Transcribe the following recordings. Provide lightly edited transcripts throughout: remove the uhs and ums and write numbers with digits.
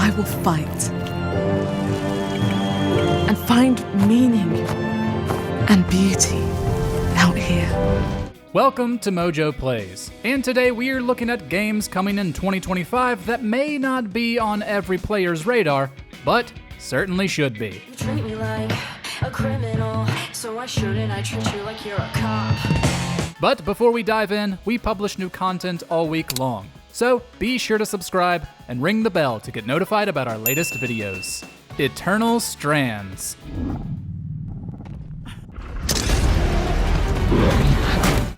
I will fight and find meaning and beauty out here. Welcome to MojoPlays, and today we are looking at games coming in 2025 that may not be on every player's radar, but certainly should be. You treat me like a criminal, so why shouldn't I treat you like you're a cop? But before we dive in, we publish new content all week long, so be sure to subscribe and ring the bell to get notified about our latest videos. Eternal Strands.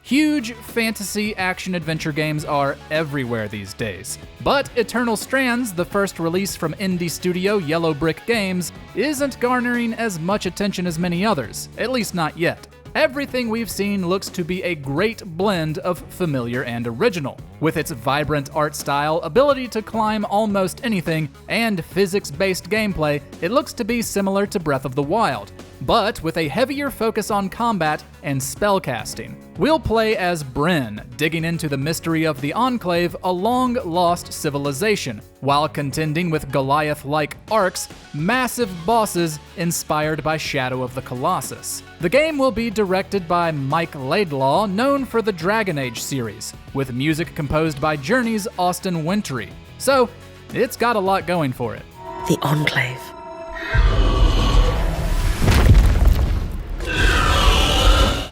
Huge fantasy action-adventure games are everywhere these days, but Eternal Strands, the first release from indie studio Yellow Brick Games, isn't garnering as much attention as many others, at least not yet. Everything we've seen looks to be a great blend of familiar and original. With its vibrant art style, ability to climb almost anything, and physics-based gameplay, it looks to be similar to Breath of the Wild, but with a heavier focus on combat and spellcasting. We'll play as Brynn, digging into the mystery of the Enclave, a long-lost civilization, while contending with Goliath-like arcs, massive bosses inspired by Shadow of the Colossus. The game will be directed by Mike Laidlaw, known for the Dragon Age series, with music composed by Journey's Austin Wintory. So, it's got a lot going for it. The Enclave.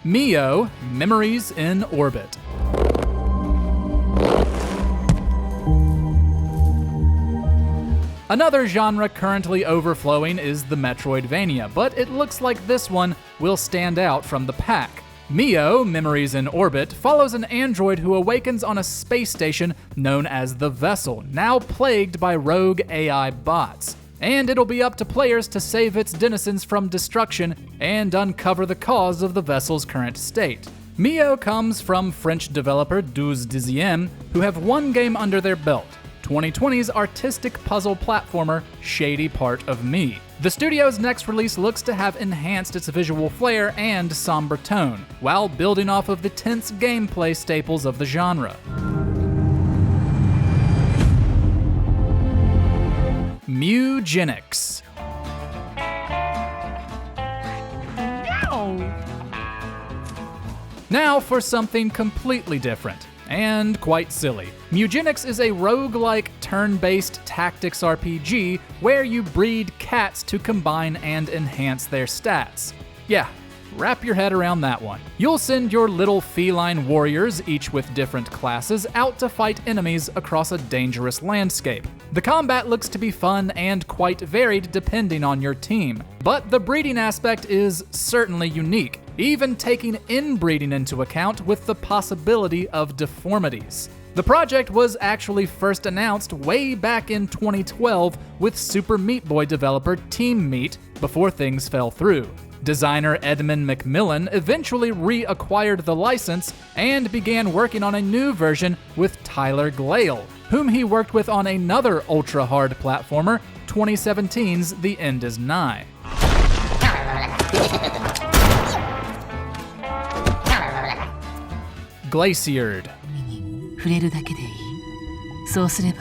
Moo Memories in Orbit. Another genre currently overflowing is the Metroidvania, but it looks like this one will stand out from the pack. Moo Memories in Orbit follows an android who awakens on a space station known as the Vessel, now plagued by rogue AI bots. And it'll be up to players to save its denizens from destruction and uncover the cause of the vessel's current state. Moo comes from French developer 12 who have one game under their belt, 2020's artistic puzzle platformer Shady Part of Me. The studio's next release looks to have enhanced its visual flair and somber tone, while building off of the tense gameplay staples of the genre. Mugenics. Now for something completely different, and quite silly. Mugenics is a roguelike turn-based tactics RPG where you breed cats to combine and enhance their stats. Yeah, wrap your head around that one. You'll send your little feline warriors, each with different classes, out to fight enemies across a dangerous landscape. The combat looks to be fun and quite varied depending on your team, but the breeding aspect is certainly unique, even taking inbreeding into account with the possibility of deformities. The project was actually first announced way back in 2012 with Super Meat Boy developer Team Meat before things fell through. Designer Edmund McMillan eventually reacquired the license and began working on a new version with Tyler Glale, whom he worked with on another ultra-hard platformer, 2017's The End Is Nigh. Glacier. 触れるだけでいい。そうすれば、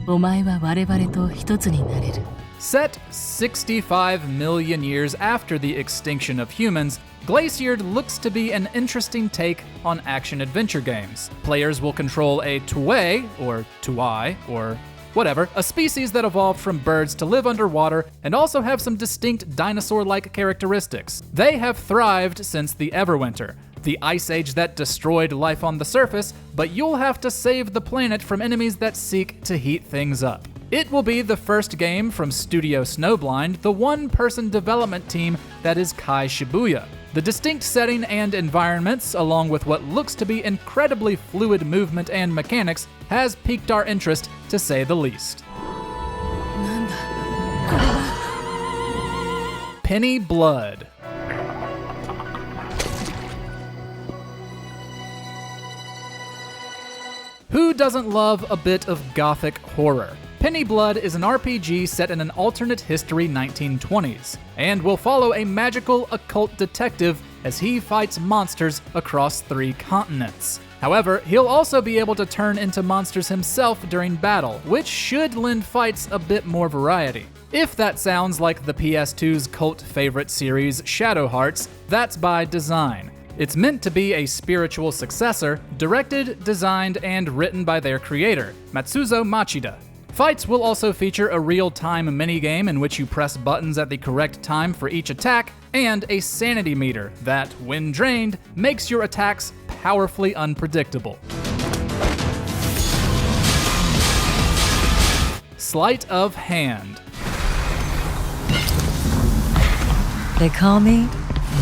お前は我々と一つになれる。Set 65 million years after the extinction of humans, Glacier looks to be an interesting take on action-adventure games. Players will control a tuay, or tuai, or whatever, a species that evolved from birds to live underwater and also have some distinct dinosaur-like characteristics. They have thrived since the Everwinter, the ice age that destroyed life on the surface, but you'll have to save the planet from enemies that seek to heat things up. It will be the first game from Studio Snowblind, the one-person development team that is Kai Shibuya. The distinct setting and environments, along with what looks to be incredibly fluid movement and mechanics, has piqued our interest, to say the least. Penny Blood. Who doesn't love a bit of gothic horror? Penny Blood is an RPG set in an alternate history 1920s, and will follow a magical occult detective as he fights monsters across 3 continents. However, he'll also be able to turn into monsters himself during battle, which should lend fights a bit more variety. If that sounds like the PS2's cult favorite series Shadow Hearts, that's by design. It's meant to be a spiritual successor, directed, designed, and written by their creator, Matsuzo Machida. Fights will also feature a real-time minigame in which you press buttons at the correct time for each attack, and a sanity meter that, when drained, makes your attacks powerfully unpredictable. Sleight of Hand. They call me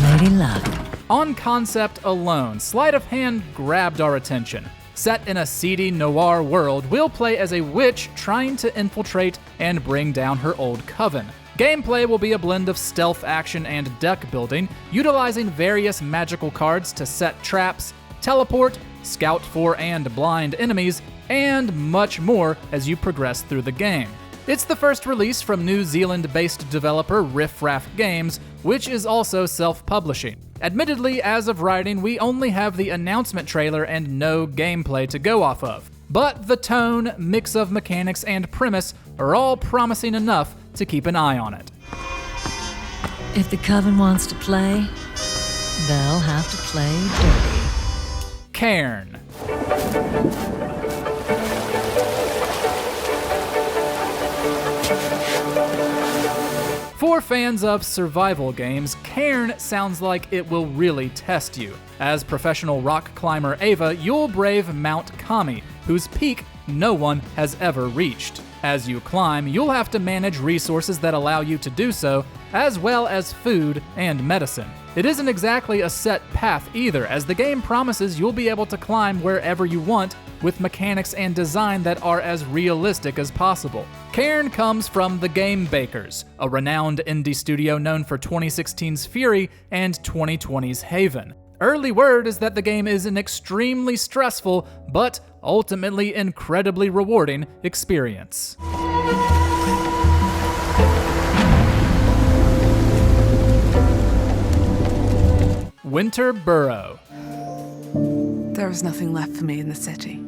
Lady Luck. On concept alone, Sleight of Hand grabbed our attention. Set in a seedy noir world, we'll play as a witch trying to infiltrate and bring down her old coven. Gameplay will be a blend of stealth action and deck building, utilizing various magical cards to set traps, teleport, scout for and blind enemies, and much more as you progress through the game. It's the first release from New Zealand-based developer Riff Raff Games, which is also self-publishing. Admittedly, as of writing, we only have the announcement trailer and no gameplay to go off of. But the tone, mix of mechanics, and premise are all promising enough to keep an eye on it. If the coven wants to play, they'll have to play dirty. Cairn. For fans of survival games, Cairn sounds like it will really test you. As professional rock climber Ava, you'll brave Mount Kami, whose peak no one has ever reached. As you climb, you'll have to manage resources that allow you to do so, as well as food and medicine. It isn't exactly a set path either, as the game promises you'll be able to climb wherever you want, with mechanics and design that are as realistic as possible. Cairn comes from The Game Bakers, a renowned indie studio known for 2016's Fury and 2020's Haven. Early word is that the game is an extremely stressful, but ultimately incredibly rewarding experience. Winter Burrow. There is nothing left for me in the city.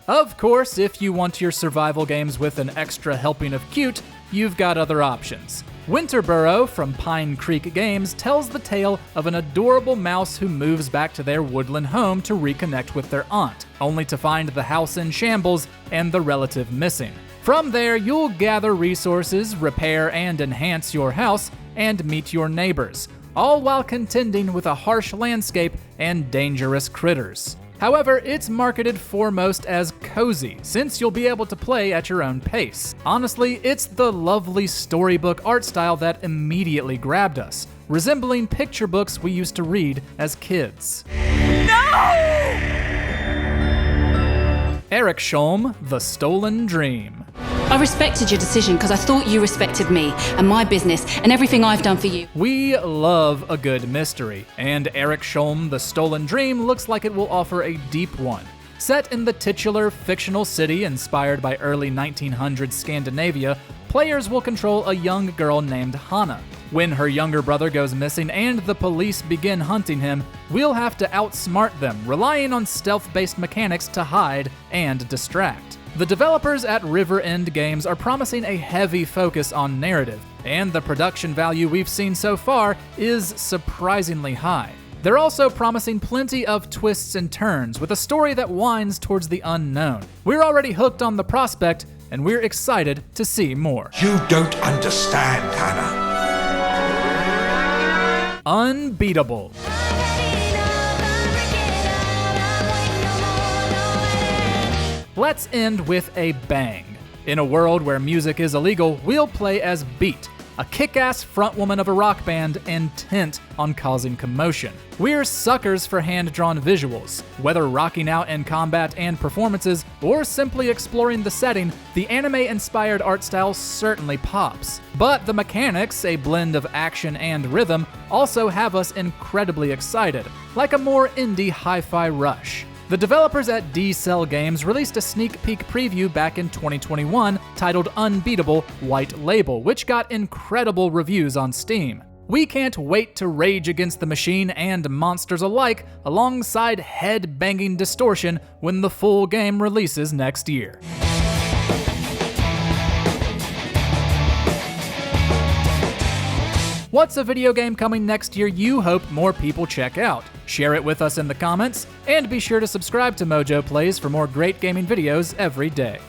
Of course, if you want your survival games with an extra helping of cute, you've got other options. Winter Burrow from Pine Creek Games tells the tale of an adorable mouse who moves back to their woodland home to reconnect with their aunt, only to find the house in shambles and the relative missing. From there, you'll gather resources, repair and enhance your house, and meet your neighbors, all while contending with a harsh landscape and dangerous critters. However, it's marketed foremost as cozy, since you'll be able to play at your own pace. Honestly, it's the lovely storybook art style that immediately grabbed us, resembling picture books we used to read as kids. No! Eriksholm, The Stolen Dream. I respected your decision because I thought you respected me and my business and everything I've done for you. We love a good mystery, and Eriksholm, The Stolen Dream looks like it will offer a deep one. Set in the titular fictional city inspired by early 1900s Scandinavia, players will control a young girl named Hannah. When her younger brother goes missing and the police begin hunting him, we'll have to outsmart them, relying on stealth-based mechanics to hide and distract. The developers at River End Games are promising a heavy focus on narrative, and the production value we've seen so far is surprisingly high. They're also promising plenty of twists and turns, with a story that winds towards the unknown. We're already hooked on the prospect, and we're excited to see more. You don't understand, Hannah. Unbeatable. Let's end with a bang. In a world where music is illegal, we'll play as Beat, a kick-ass frontwoman of a rock band intent on causing commotion. We're suckers for hand-drawn visuals. Whether rocking out in combat and performances, or simply exploring the setting, the anime-inspired art style certainly pops. But the mechanics, a blend of action and rhythm, also have us incredibly excited, like a more indie hi-fi rush. The developers at D-Cell Games released a sneak peek preview back in 2021 titled Unbeatable White Label, which got incredible reviews on Steam. We can't wait to rage against the machine and monsters alike alongside head-banging distortion when the full game releases next year. What's a video game coming next year you hope more people check out? Share it with us in the comments, and be sure to subscribe to MojoPlays for more great gaming videos every day.